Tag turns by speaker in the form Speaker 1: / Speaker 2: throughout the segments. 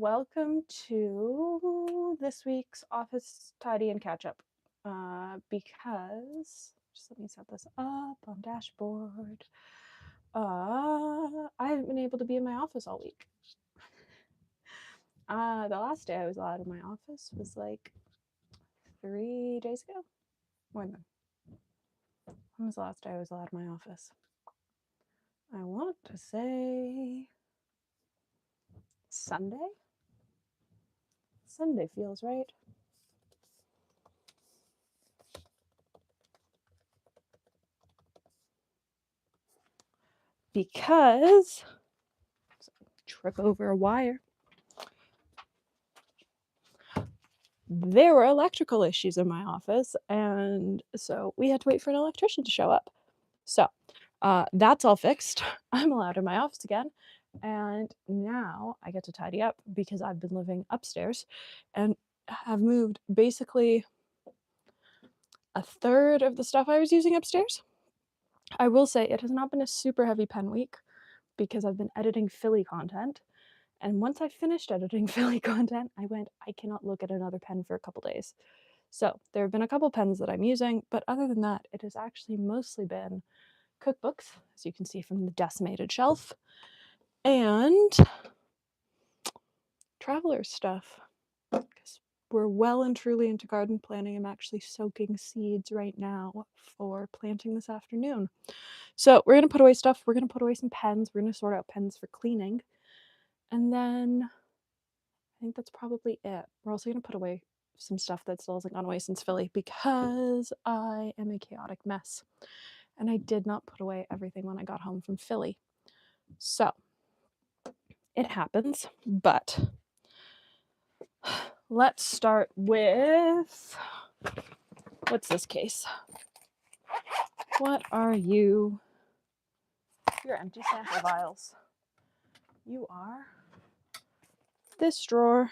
Speaker 1: welcome to this week's office tidy and catch up. Because just let me set this up on dashboard. I haven't been able to be in my office all week. The last day I was allowed in my office was like 3 days ago. More than. When was the last day I was allowed in my office? I want to say Sunday. Sunday feels right. Because trip over a wire. There were electrical issues in my office, and so we had to wait for an electrician to show up. So that's all fixed. I'm allowed in my office again, and now I get to tidy up because I've been living upstairs and have moved basically a third of the stuff I was using upstairs. I will say it has not been a super heavy pen week because I've been editing Philly content. And once I finished editing Philly content, I went, I cannot look at another pen for a couple days. So there have been a couple pens that I'm using, but other than that, it has actually mostly been cookbooks, as you can see from the decimated shelf, and traveler stuff. Because we're well and truly into garden planting. I'm actually soaking seeds right now for planting this afternoon. So we're going to put away stuff. We're going to put away some pens. We're going to sort out pens for cleaning. And then I think that's probably it. We're also going to put away some stuff that still hasn't gone away since Philly because I am a chaotic mess. And I did not put away everything when I got home from Philly. So it happens, but let's start with, what's this case? What are you? You're empty sample vials. You are this drawer.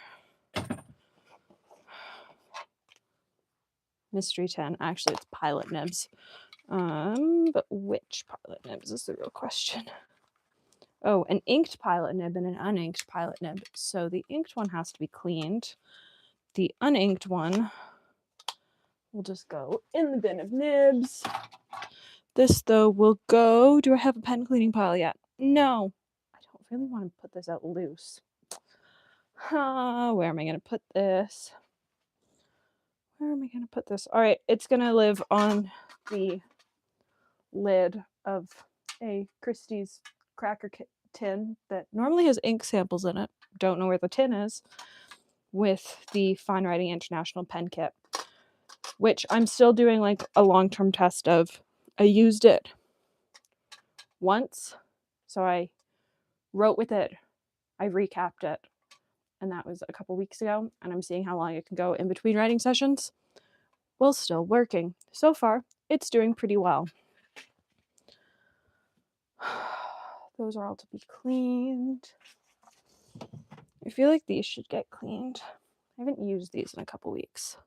Speaker 1: Mystery 10. Actually, it's pilot nibs. But which pilot nibs is the real question. Oh, an inked pilot nib and an uninked pilot nib. So the inked one has to be cleaned. The uninked one will just go in the bin of nibs. This, though, will go... Do I have a pen cleaning pile yet? No. I don't really want to put this out loose. Where am I going to put this? Where am I going to put this? All right, it's going to live on the lid of a Christie's cracker tin that normally has ink samples in it. Don't know where the tin is. With the Fine Writing International pen kit, which I'm still doing like a long-term test of. I used it once, so I wrote with it, I recapped it, and that was a couple weeks ago, and I'm seeing how long it can go in between writing sessions while still working. So far, it's doing pretty well. Those are all to be cleaned. I feel like these should get cleaned. I haven't used these in a couple weeks.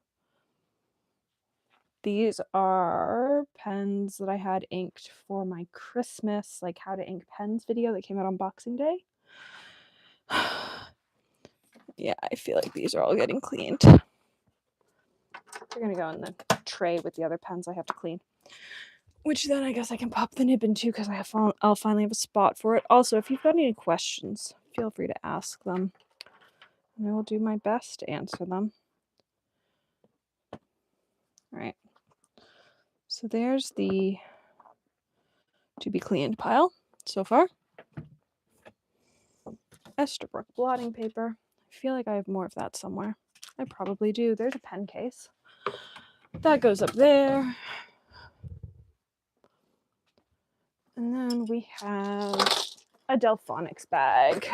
Speaker 1: These are pens that I had inked for my Christmas, like how to ink pens video that came out on Boxing Day. Yeah, I feel like these are all getting cleaned. They're gonna go in the tray with the other pens I have to clean. Which then I guess I can pop the nib into because I'll finally have a spot for it. Also, if you've got any questions, feel free to ask them. And I will do my best to answer them. All right. So there's the to be cleaned pile so far. Esterbrook blotting paper. I feel like I have more of that somewhere. I probably do. There's a pen case. That goes up there. And then we have a Delphonics bag,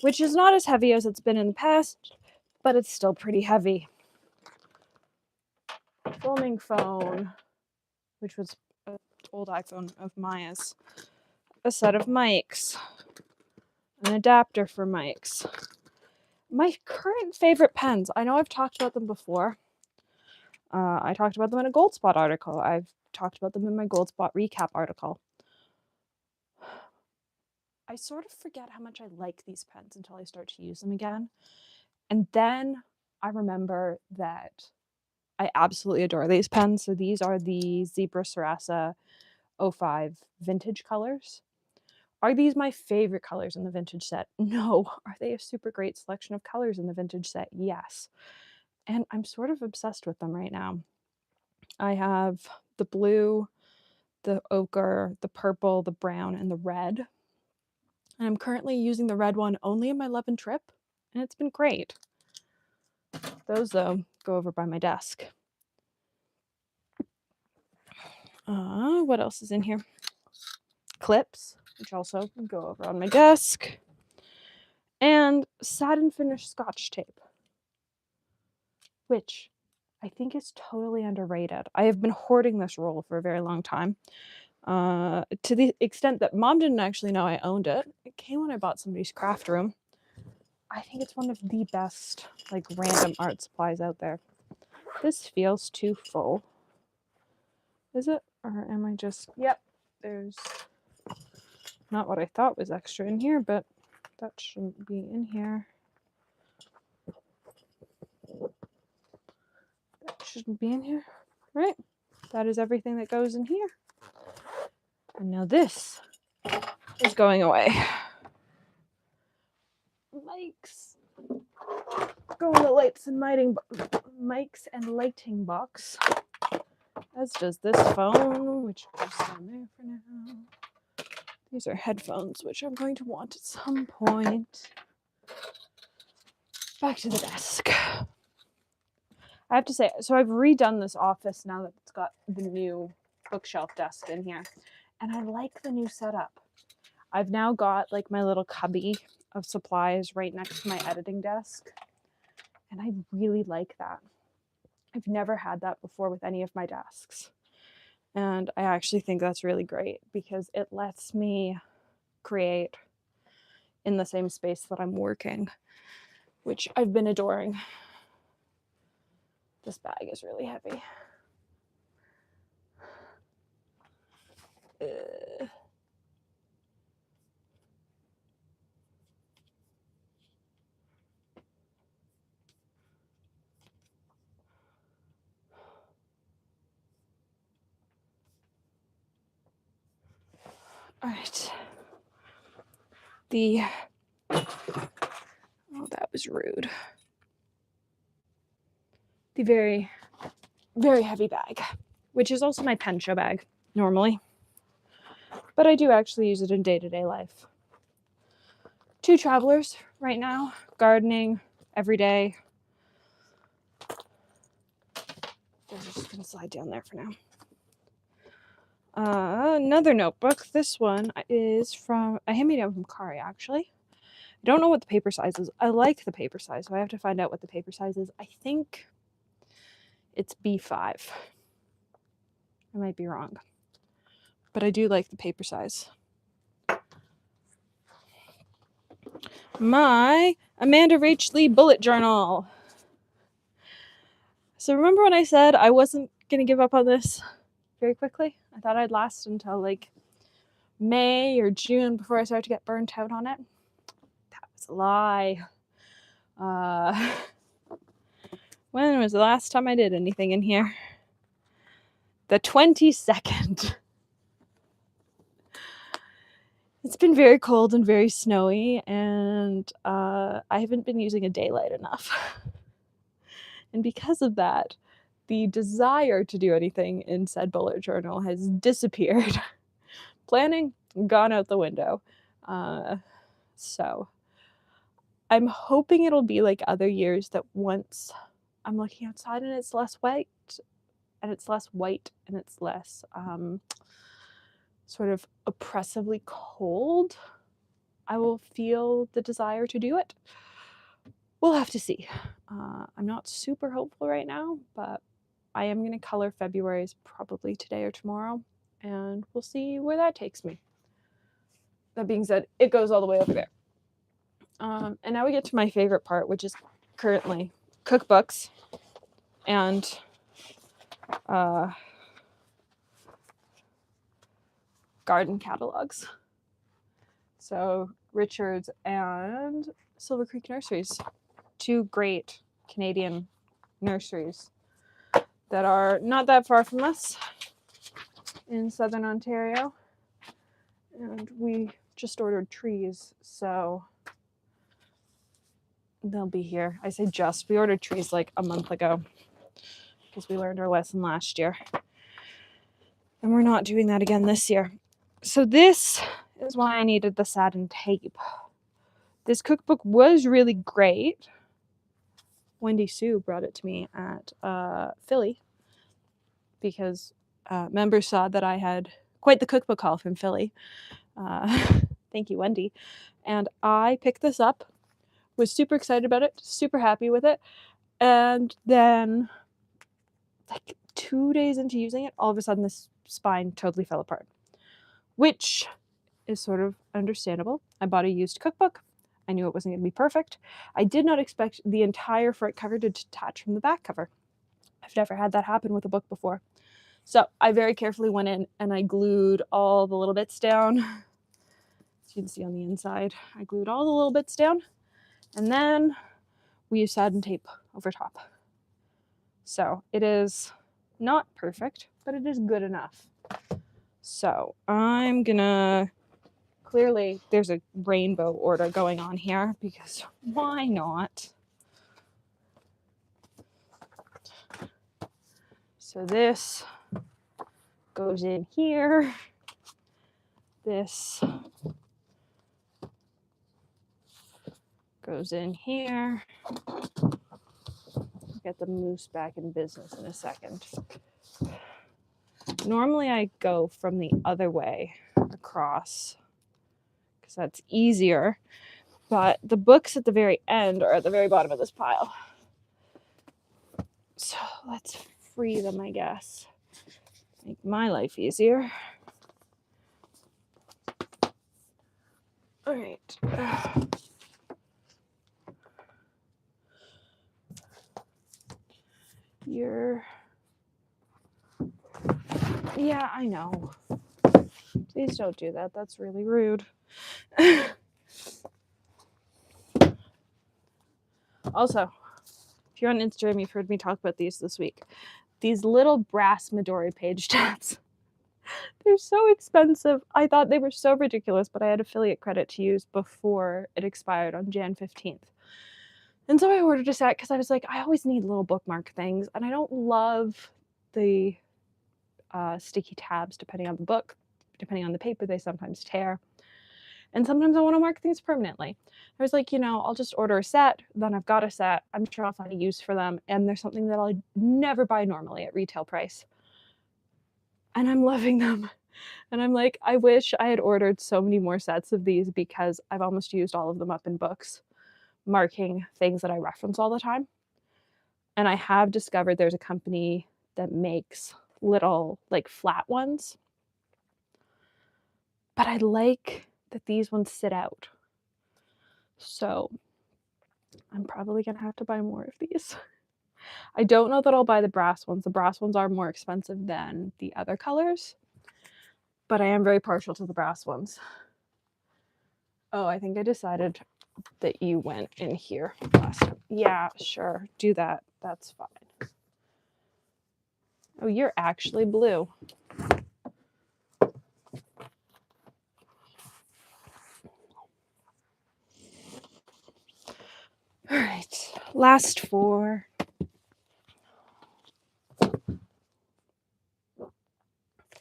Speaker 1: which is not as heavy as it's been in the past, but it's still pretty heavy. Filming phone, which was an old iPhone of Maya's. A set of mics. An adapter for mics. My current favorite pens. I know I've talked about them before. I talked about them in a Goldspot article. I've talked about them in my Goldspot recap article. I sort of forget how much I like these pens until I start to use them again. And then I remember that I absolutely adore these pens. So these are the Zebra Sarasa 05 vintage colors. Are these my favorite colors in the vintage set? No. Are they a super great selection of colors in the vintage set? Yes. And I'm sort of obsessed with them right now. I have the blue, the ochre, the purple, the brown, and the red. And I'm currently using the red one only in my Love and Trip, and it's been great. Those, though, go over by my desk. What else is in here? Clips, which also go over on my desk. And satin finish Scotch tape, which I think is totally underrated. I have been hoarding this roll for a very long time. To the extent that Mom didn't actually know I owned it. It came when I bought somebody's craft room. I think it's one of the best, like, random art supplies out there. This feels too full. Is it? Or am I just... Yep, there's not what I thought was extra in here, but that shouldn't be in here. That shouldn't be in here, right? That is everything that goes in here. And now this is going away. Mics. Go in the lights and mics and lighting box. As does this phone, which goes down there for now. These are headphones, which I'm going to want at some point. Back to the desk. I have to say, so I've redone this office now that it's got the new bookshelf desk in here. And I like the new setup. I've now got like my little cubby of supplies right next to my editing desk. And I really like that. I've never had that before with any of my desks. And I actually think that's really great because it lets me create in the same space that I'm working, which I've been adoring. This bag is really heavy. All right. Oh, that was rude. The very, very heavy bag, which is also my pen show bag normally, but I do actually use it in day-to-day life. 2 travelers right now, gardening every day. Those are just gonna slide down there for now. Another notebook. This one is from a hand-me-down from Kari, actually. I don't know what the paper size is. I like the paper size, so I have to find out what the paper size is. I think it's B5. I might be wrong, but I do like the paper size. My Amanda Rach Lee bullet journal. So remember when I said I wasn't going to give up on this very quickly? I thought I'd last until like May or June before I started to get burnt out on it. That was a lie. When was the last time I did anything in here? The 22nd. It's been very cold and very snowy, and I haven't been using a daylight enough. And because of that, the desire to do anything in said bullet journal has disappeared. Planning, gone out the window. So I'm hoping it'll be like other years that once I'm looking outside and it's less white, and it's less sort of oppressively cold, I will feel the desire to do it. We'll have to see. I'm not super hopeful right now, but I am going to color February's probably today or tomorrow, and we'll see where that takes me. That being said, it goes all the way over there. And now we get to my favorite part, which is currently cookbooks and garden catalogs. So Richards and Silver Creek Nurseries, two great Canadian nurseries that are not that far from us in southern Ontario. And we just ordered trees, so they'll be here. I say just, we ordered trees like a month ago because we learned our lesson last year. And we're not doing that again this year. So this is why I needed the satin tape. This cookbook was really great. Wendy Sue brought it to me at Philly because members saw that I had quite the cookbook haul from Philly. Thank you, Wendy. And I picked this up, was super excited about it, super happy with it. And then like 2 days into using it, all of a sudden this spine totally fell apart, which is sort of understandable. I bought a used cookbook. I knew it wasn't going to be perfect. I did not expect the entire front cover to detach from the back cover. I've never had that happen with a book before. So I very carefully went in and I glued all the little bits down. As you can see on the inside, I glued all the little bits down. And then we used satin tape over top. So it is not perfect, but it is good enough. So I'm gonna, clearly there's a rainbow order going on here because why not? So this goes in here. This goes in here. Get the moose back in business in a second. Normally I go from the other way across because that's easier, but the books at the very end are at the very bottom of this pile. So let's free them, I guess. Make my life easier. All right. Yeah, I know. Please don't do that. That's really rude. Also, if you're on Instagram, you've heard me talk about these this week. These little brass Midori page tabs. They're so expensive. I thought they were so ridiculous, but I had affiliate credit to use before it expired on Jan 15th. And so I ordered a set because I was like, I always need little bookmark things, and I don't love the sticky tabs depending on the book. Depending on the paper, they sometimes tear. And sometimes I want to mark things permanently. I was like, I'll just order a set. Then I've got a set. I'm sure I'll find a use for them. And there's something that I'll never buy normally at retail price. And I'm loving them. And I'm like, I wish I had ordered so many more sets of these because I've almost used all of them up in books, marking things that I reference all the time. And I have discovered there's a company that makes little like flat ones. But I like that these ones sit out. So I'm probably going to have to buy more of these. I don't know that I'll buy the brass ones. The brass ones are more expensive than the other colors, but I am very partial to the brass ones. Oh, I think I decided that you went in here last time. Yeah, sure. Do that. That's fine. Oh, you're actually blue. All right, last four.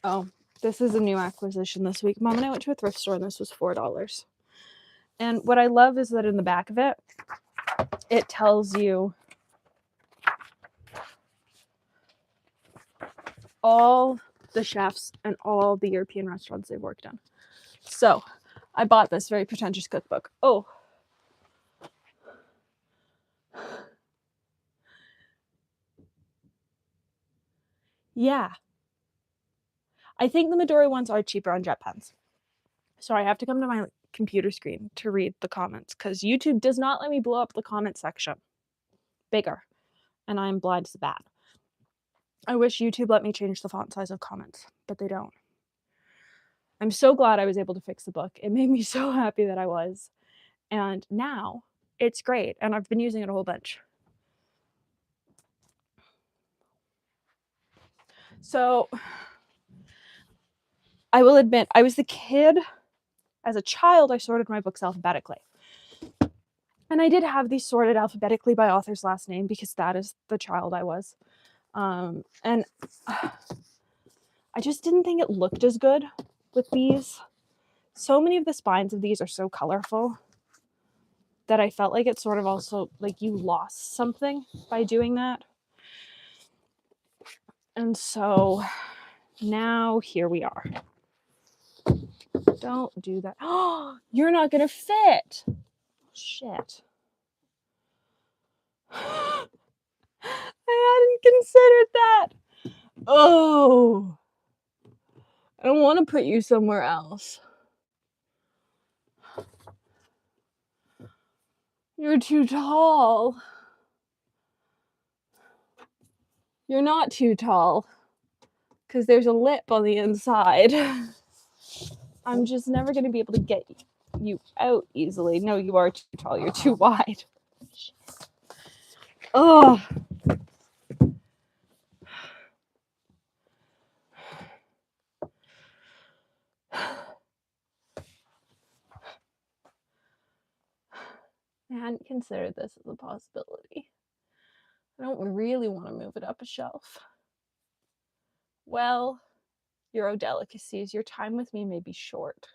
Speaker 1: Oh, this is a new acquisition this week. Mom and I went to a thrift store and this was $4. And what I love is that in the back of it, it tells you all the chefs and all the European restaurants they've worked on. So I bought this very pretentious cookbook. Oh. Yeah. I think the Midori ones are cheaper on JetPens. So I have to come to my computer screen to read the comments because YouTube does not let me blow up the comment section bigger. And I'm blind as a bat. I wish YouTube let me change the font size of comments, but they don't. I'm so glad I was able to fix the book. It made me so happy that I was. And now it's great, and I've been using it a whole bunch. So I will admit, I was the kid. As a child, I sorted my books alphabetically. And I did have these sorted alphabetically by author's last name because that is the child I was. And I just didn't think it looked as good with these. So many of the spines of these are so colorful that I felt like it sort of also, like, you lost something by doing that. And so now here we are. Don't do that. Oh, you're not gonna fit. Shit. I hadn't considered that. Oh, I don't want to put you somewhere else. You're too tall. You're not too tall because there's a lip on the inside. I'm just never going to be able to get you out easily. No, you are too tall. You're too wide. Oh. I hadn't considered this as a possibility. I don't really want to move it up a shelf. Well, Euro delicacies, your time with me may be short.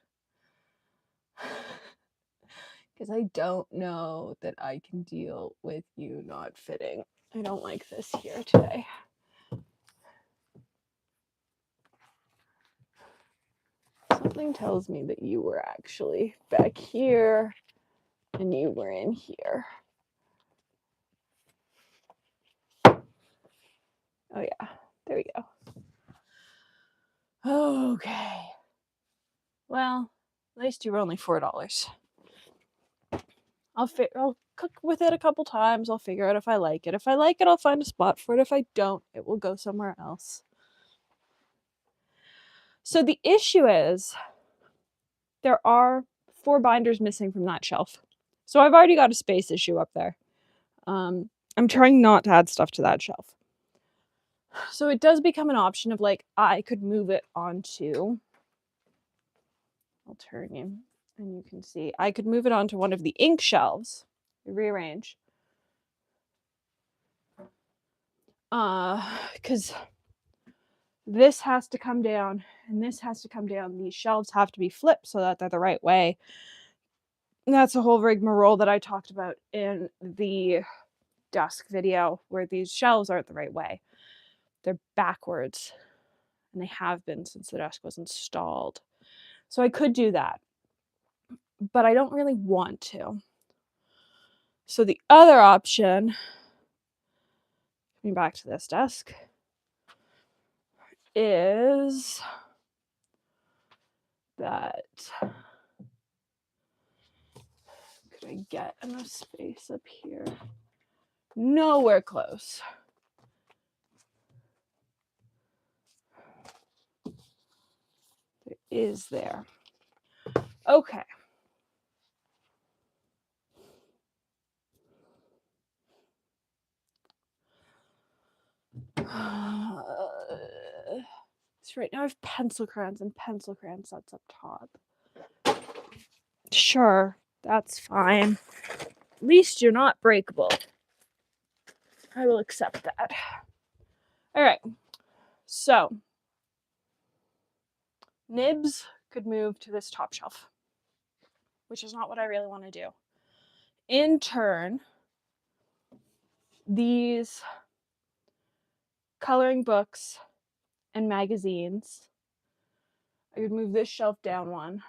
Speaker 1: Because I don't know that I can deal with you not fitting. I don't like this here today. Something tells me that you were actually back here and you were in here. Oh yeah, there we go. Okay. Well, at least you were only $4. I'll cook with it a couple times. I'll figure out if I like it. If I like it, I'll find a spot for it. If I don't, it will go somewhere else. So the issue is there are 4 binders missing from that shelf. So I've already got a space issue up there. I'm trying not to add stuff to that shelf. So it does become an option of, like, I could move it onto, I'll turn you and you can see, I could move it onto one of the ink shelves, rearrange. Because this has to come down and this has to come down. These shelves have to be flipped so that they're the right way. And that's a whole rigmarole that I talked about in the desk video, where these shelves aren't the right way. They're backwards, and they have been since the desk was installed. So I could do that, but I don't really want to. So the other option, coming back to this desk, is that, could I get enough space up here? Nowhere close. There is there. Okay. So right now I have pencil crayons, and pencil crayon sets up top. Sure, that's fine. At least you're not breakable. I will accept that. All right. So nibs could move to this top shelf, which is not what I really want to do. In turn, these coloring books and magazines, I could move this shelf down one,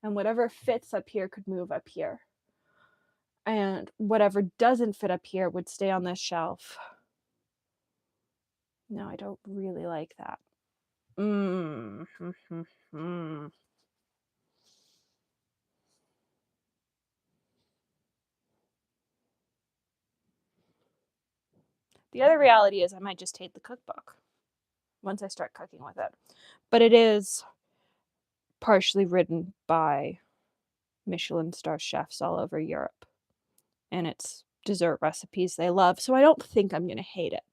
Speaker 1: and whatever fits up here could move up here. And whatever doesn't fit up here would stay on this shelf. No, I don't really like that. The other reality is I might just hate the cookbook once I start cooking with it. But it is partially written by Michelin star chefs all over Europe, and it's dessert recipes they love, so I don't think I'm gonna hate it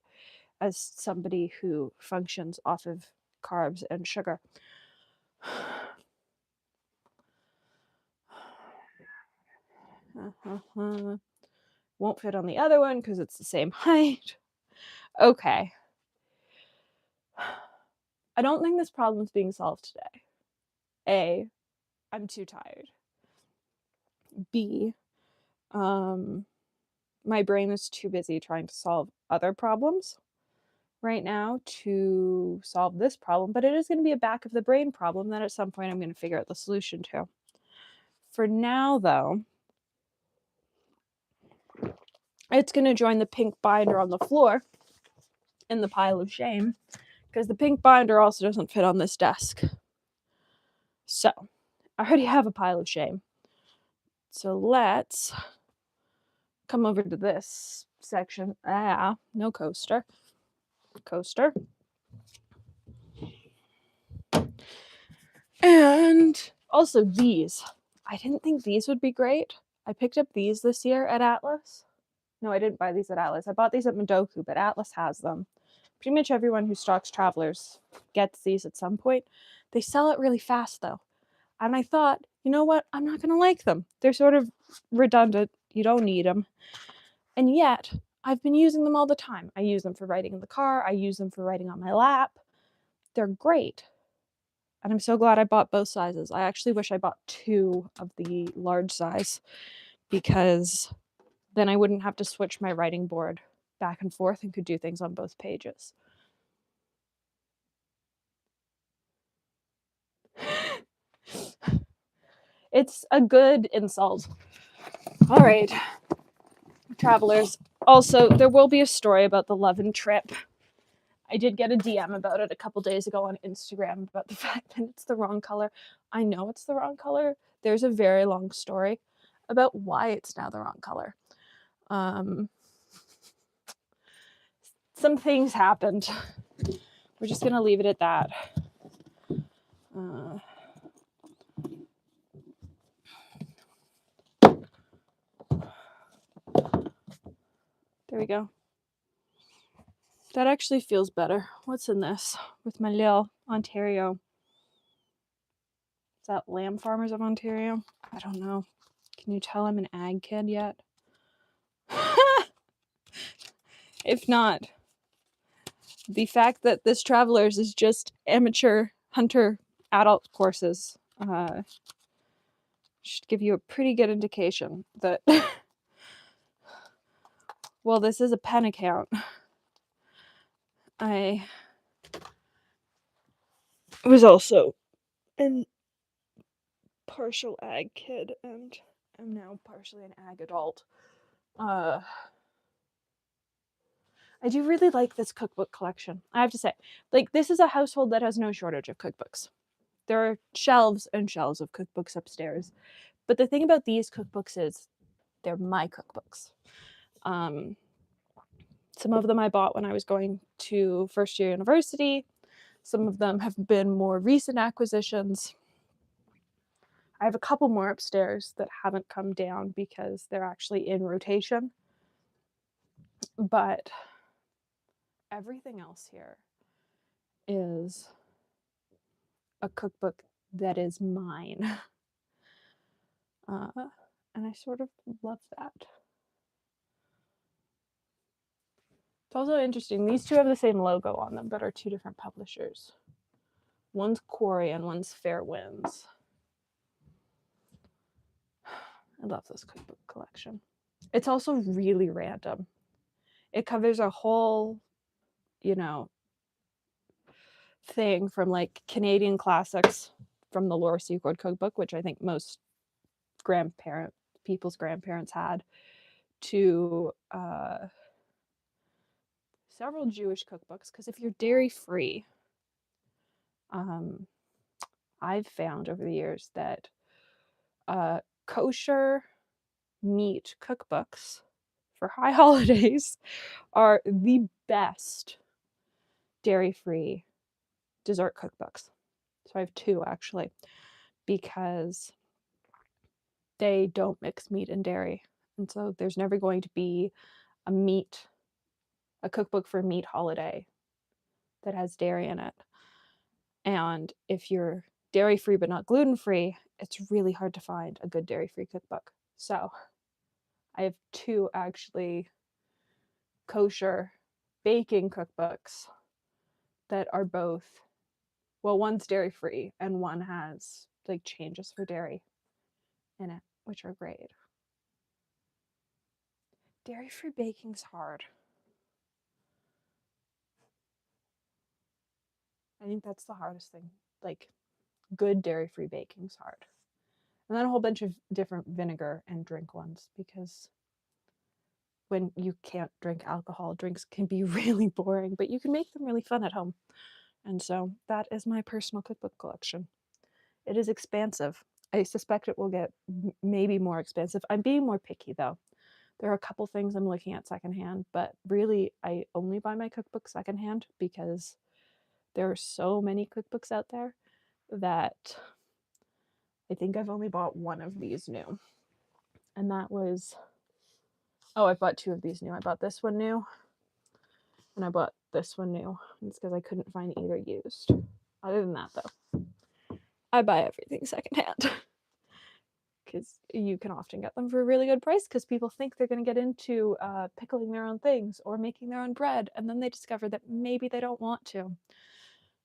Speaker 1: as somebody who functions off of carbs and sugar. Won't fit on the other one because it's the same height. Okay. I don't think this problem is being solved today. A, I'm too tired. B, my brain is too busy trying to solve other problems right now to solve this problem, but it is going to be a back of the brain problem that at some point I'm going to figure out the solution to. For now, though, it's going to join the pink binder on the floor in the pile of shame because the pink binder also doesn't fit on this desk. So, I already have a pile of shame. So let's come over to this section. No coaster. Coaster. And also these. I didn't think these would be great. I picked up these this year at Atlas. No, I didn't buy these at Atlas. I bought these at Madoku, but Atlas has them. Pretty much everyone who stocks Travelers gets these at some point. They sell it really fast, though. And I thought, you know what? I'm not going to like them. They're sort of redundant. You don't need them. And yet, I've been using them all the time. I use them for writing in the car. I use them for writing on my lap. They're great. And I'm so glad I bought both sizes. I actually wish I bought 2 of the large size because then I wouldn't have to switch my writing board back and forth and could do things on both pages. It's a good insult. All right, Travelers. Also, there will be a story about the Levin trip. I did get a DM about it a couple days ago on Instagram about the fact that it's the wrong color. I know it's the wrong color. There's a very long story about why it's now the wrong color. Some things happened. We're just going to leave it at that. There we go. That actually feels better. What's in this? With my little Ontario. Is that Lamb Farmers of Ontario? I don't know. Can you tell I'm an ag kid yet? If not, the fact that this Travelers is just amateur hunter adult courses should give you a pretty good indication that, well, this is a pen account. I was also an partial ag kid and am now partially an ag adult. I do really like this cookbook collection. I have to say, like, this is a household that has no shortage of cookbooks. There are shelves and shelves of cookbooks upstairs. But the thing about these cookbooks is they're my cookbooks. Some of them I bought when I was going to first year university. Some of them have been more recent acquisitions. I have a couple more upstairs that haven't come down because they're actually in rotation. But everything else here is a cookbook that is mine. And I sort of love that. It's also interesting. These two have the same logo on them, but are 2 different publishers. One's Quarry and one's Fair Winds. I love this cookbook collection. It's also really random. It covers a whole, thing from like Canadian classics from the Laura Secord cookbook, which I think most people's grandparents had, to several Jewish cookbooks. Because if you're dairy free, I've found over the years that kosher meat cookbooks for high holidays are the best dairy-free dessert cookbooks. So I have 2 actually. because they don't mix meat and dairy. And so there's never going to be a cookbook for meat holiday that has dairy in it. And if you're dairy-free but not gluten-free, it's really hard to find a good dairy-free cookbook. So I have 2 actually kosher baking cookbooks that are both, well, one's dairy-free and one has like changes for dairy in it, which are great. Dairy-free baking's hard. I think that's the hardest thing. Like, good dairy-free baking's hard. And then a whole bunch of different vinegar and drink ones, because when you can't drink alcohol, drinks can be really boring, but you can make them really fun at home. And so that is my personal cookbook collection. It is expansive. I suspect it will get maybe more expensive. I'm being more picky though. There are a couple things I'm looking at secondhand, but really I only buy my cookbook secondhand because there are so many cookbooks out there that I think I've only bought one of these new. And that was, oh, I bought 2 of these new. I bought this one new and I bought this one new. It's because I couldn't find either used. Other than that though, I buy everything secondhand. Because you can often get them for a really good price because people think they're going to get into pickling their own things or making their own bread, and then they discover that maybe they don't want to.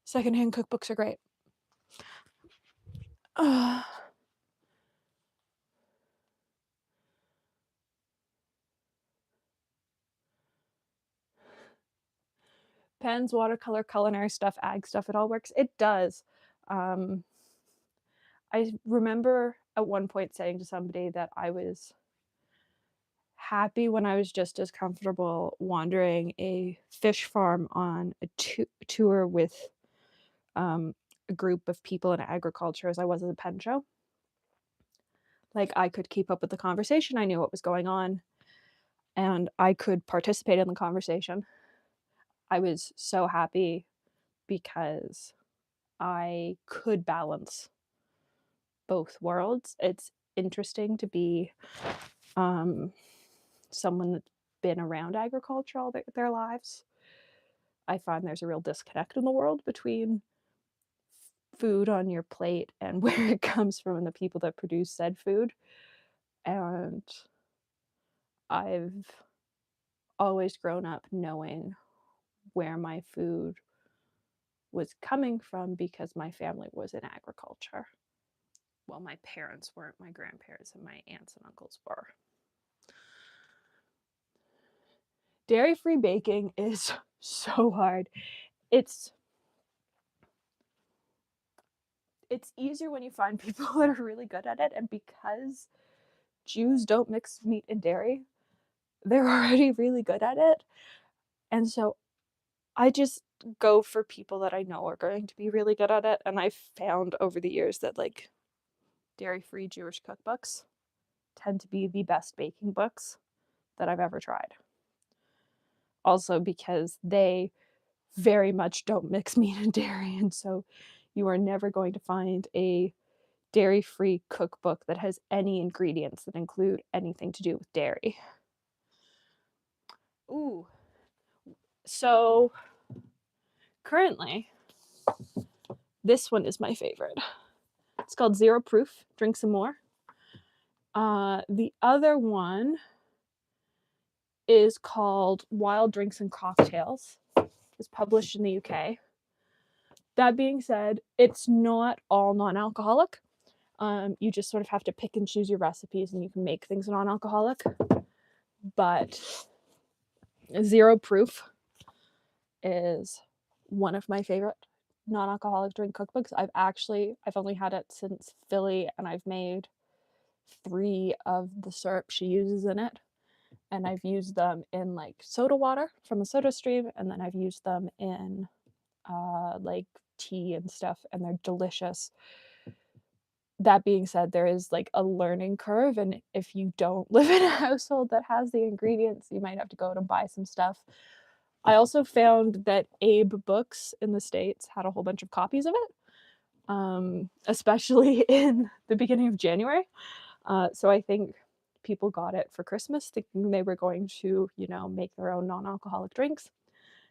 Speaker 1: Secondhand cookbooks are great. Pens, watercolor, culinary stuff, ag stuff, it all works. It does. I remember at one point saying to somebody that I was happy when I was just as comfortable wandering a fish farm on a tour with a group of people in agriculture as I was at a pen show. Like, I could keep up with the conversation, I knew what was going on, and I could participate in the conversation. I was so happy because I could balance both worlds. It's interesting to be someone that's been around agriculture all their lives. I find there's a real disconnect in the world between food on your plate and where it comes from and the people that produce said food. And I've always grown up knowing where my food was coming from because my family was in agriculture. Well, my parents weren't, my grandparents and my aunts and uncles were. Dairy-free baking is so hard. It's easier when you find people that are really good at it, and because Jews don't mix meat and dairy, they're already really good at it. And so I just go for people that I know are going to be really good at it. And I've found over the years that like dairy-free Jewish cookbooks tend to be the best baking books that I've ever tried. Also because they very much don't mix meat and dairy, and so you are never going to find a dairy-free cookbook that has any ingredients that include anything to do with dairy. Ooh. So currently, this one is my favorite. It's called Zero Proof, Drink Some More. The other one is called Wild Drinks and Cocktails. It's published in the UK. That being said, it's not all non-alcoholic. You just sort of have to pick and choose your recipes and you can make things non-alcoholic. But Zero Proof is one of my favorite non-alcoholic drink cookbooks. I've only had it since Philly, and I've made 3 of the syrup she uses in it. And I've used them in like soda water from a soda stream, and then I've used them in like tea and stuff, and they're delicious. That being said, there is like a learning curve, and if you don't live in a household that has the ingredients, you might have to go out and buy some stuff. I also found that Abe Books in the States had a whole bunch of copies of it. especially in the beginning of January. So I think people got it for Christmas, thinking they were going to, make their own non-alcoholic drinks,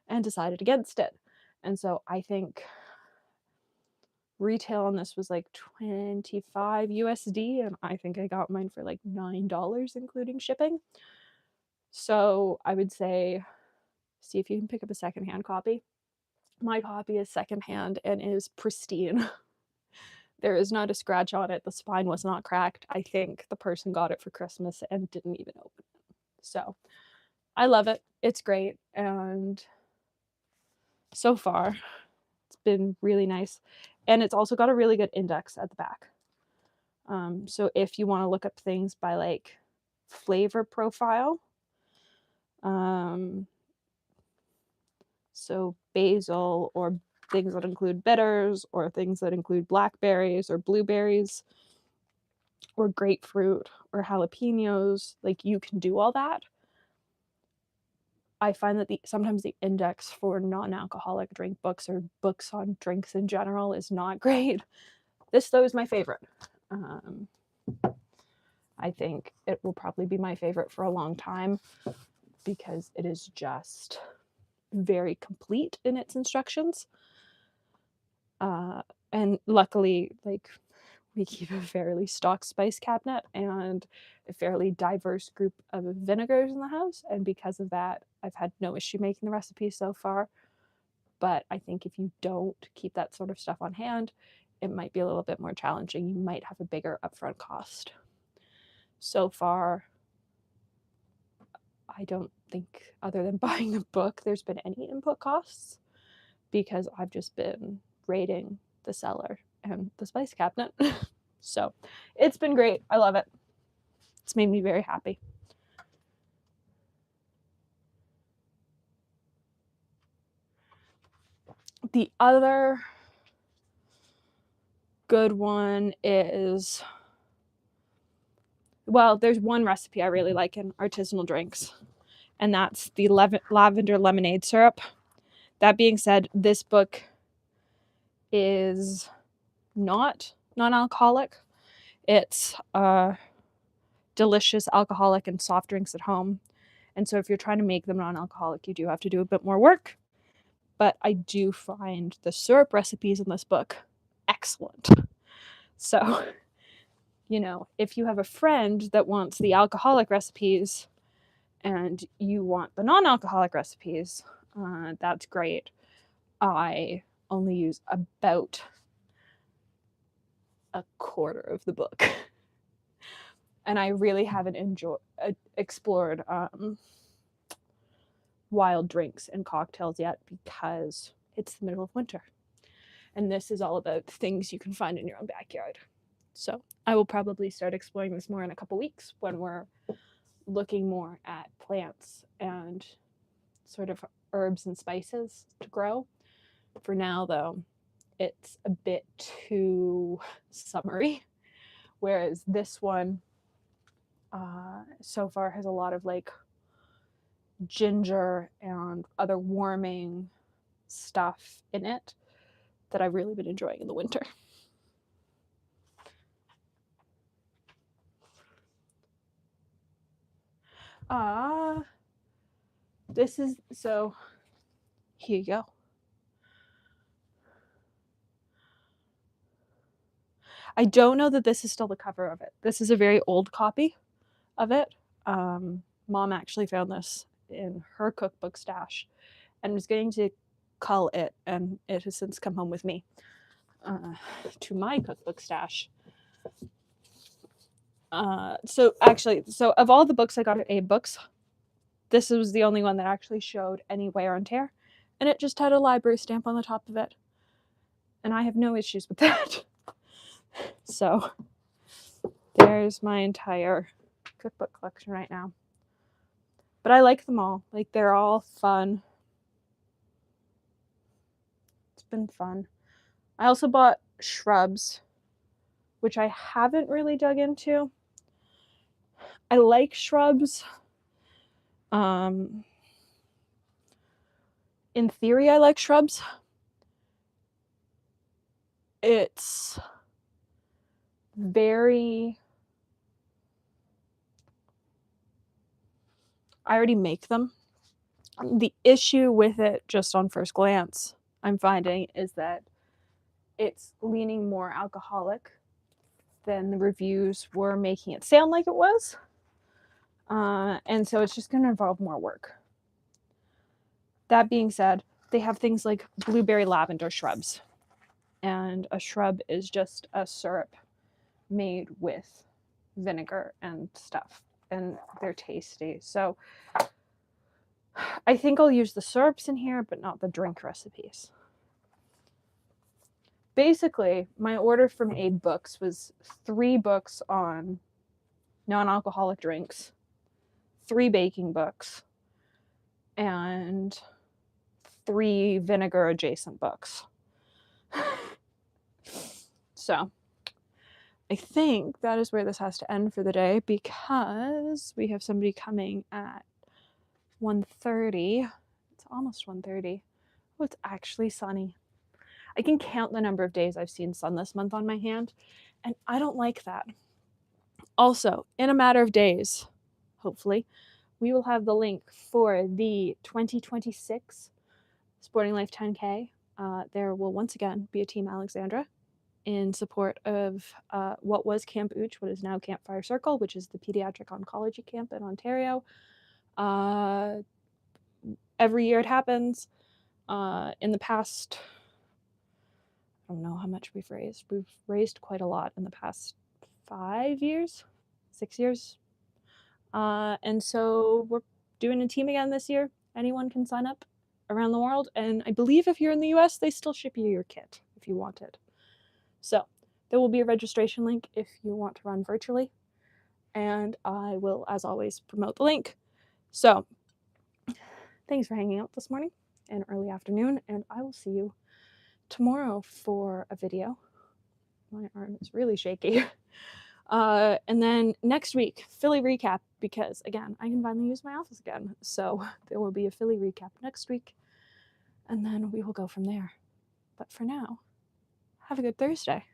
Speaker 1: and decided against it. And so I think retail on this was like 25 USD, and I think I got mine for like $9, including shipping. So I would say, see if you can pick up a secondhand copy. My copy is secondhand and is pristine. There is not a scratch on it. The spine was not cracked. I think the person got it for Christmas and didn't even open it. So I love it. It's great. And so far, it's been really nice. And it's also got a really good index at the back. So if you want to look up things by like flavor profile, so basil or things that include bitters or things that include blackberries or blueberries or grapefruit or jalapenos, like you can do all that. I find that sometimes the index for non-alcoholic drink books or books on drinks in general is not great. This, though, is my favorite. I think it will probably be my favorite for a long time because it is just very complete in its instructions. And luckily, like, we keep a fairly stocked spice cabinet and a fairly diverse group of vinegars in the house. And because of that, I've had no issue making the recipe so far. But I think if you don't keep that sort of stuff on hand, it might be a little bit more challenging. You might have a bigger upfront cost. So far, I don't think, other than buying the book, there's been any input costs because I've just been raiding the cellar and the spice cabinet. So it's been great. I love it. It's made me very happy. The other good one is, well, there's one recipe I really like in artisanal drinks, and that's the lavender lemonade syrup. That being said, this book is not non-alcoholic. It's delicious alcoholic and soft drinks at home. And so if you're trying to make them non-alcoholic, you do have to do a bit more work. But I do find the syrup recipes in this book excellent. So, if you have a friend that wants the alcoholic recipes and you want the non-alcoholic recipes, that's great. I only use about a quarter of the book. And I really haven't explored wild drinks and cocktails yet because it's the middle of winter. And this is all about things you can find in your own backyard. So I will probably start exploring this more in a couple weeks when we're looking more at plants and sort of herbs and spices to grow. For now, though, it's a bit too summery, whereas this one so far has a lot of like ginger and other warming stuff in it that I've really been enjoying in the winter. This is, so here you go. I don't know that this is still the cover of it. This is a very old copy of it. Mom actually found this in her cookbook stash and was going to cull it, and it has since come home with me to my cookbook stash. So of all the books I got at Abe Books, this was the only one that actually showed any wear and tear, and it just had a library stamp on the top of it. And I have no issues with that. So there's my entire cookbook collection right now. But I like them all. Like, they're all fun. It's been fun. I also bought shrubs, which I haven't really dug into. I like shrubs. In theory, I like shrubs. It's very... I already make them. The issue with it, just on first glance, I'm finding, is that it's leaning more alcoholic than the reviews were making it sound like it was. And so it's just going to involve more work. That being said, they have things like blueberry lavender shrubs. And a shrub is just a syrup made with vinegar and stuff. And they're tasty. So I think I'll use the syrups in here, but not the drink recipes. Basically, my order from Aid Books was 3 books on non-alcoholic drinks, 3 baking books, and 3 vinegar adjacent books. So I think that is where this has to end for the day, because we have somebody coming at 1:30. It's almost 1:30. Oh, it's actually sunny. I can count the number of days I've seen sun this month on my hand, and I don't like that. Also, in a matter of days, hopefully, we will have the link for the 2026 Sporting Life 10K. There will once again be a Team Alexandra in support of what was Camp Ooch, what is now Campfire Circle, which is the pediatric oncology camp in Ontario. Every year it happens. In the past, I don't know how much we've raised. We've raised quite a lot in the past 5 years, 6 years. And so we're doing a team again this year. Anyone can sign up around the world. And I believe if you're in the US, they still ship you your kit if you want it. So there will be a registration link if you want to run virtually. And I will, as always, promote the link. So thanks for hanging out this morning and early afternoon. And I will see you tomorrow for a video. My arm is really shaky. And then next week, Philly recap, because again, I can finally use my office again. So there will be a Philly recap next week, and then we will go from there. But for now, have a good Thursday.